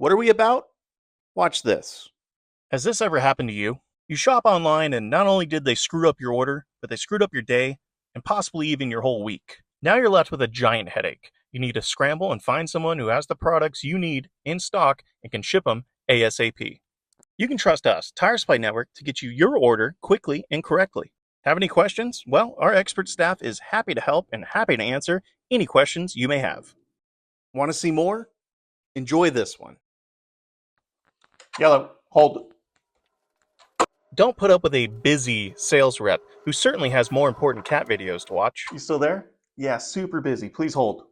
What are we about? Watch this. Has this ever happened to you? You shop online and not only did they screw up your order, but they screwed up your day and possibly even your whole week. Now you're left with a giant headache. You need to scramble and find someone who has the products you need in stock and can ship them ASAP. You can trust us, Tire Supply Network, to get you your order quickly and correctly. Have any questions? Well, our expert staff is happy to help and happy to answer any questions you may have. Want to see more? Enjoy this one. Yellow, hold. Don't put up with a busy sales rep who certainly has more important cat videos to watch. You still there? Yeah, super busy. Please hold.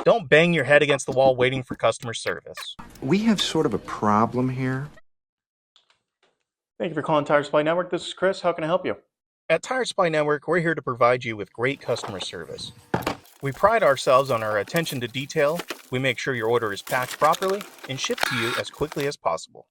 Don't bang your head against the wall waiting for customer service. We have sort of a problem here. Thank you for calling Tire Supply Network. This is Chris. How can I help you? At Tire Supply Network, we're here to provide you with great customer service. We pride ourselves on our attention to detail. We make sure your order is packed properly and shipped to you as quickly as possible.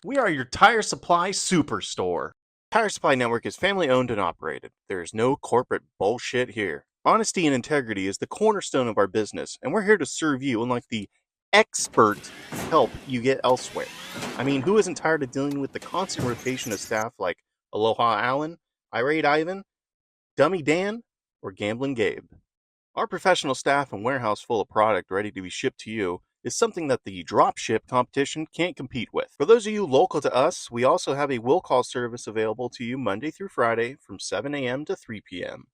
We are your tire supply superstore. Tire Supply Network is family owned and operated. There is no corporate bullshit here. Honesty and integrity is the cornerstone of our business, and we're here to serve you unlike the expert help you get elsewhere. I mean, who isn't tired of dealing with the constant rotation of staff like Aloha Alan, Irate Ivan, Dummy Dan, or Gambling Gabe? Our professional staff and warehouse full of product ready to be shipped to you is something that the dropship competition can't compete with. For those of you local to us, we also have a will call service available to you Monday through Friday from 7 a.m. to 3 p.m.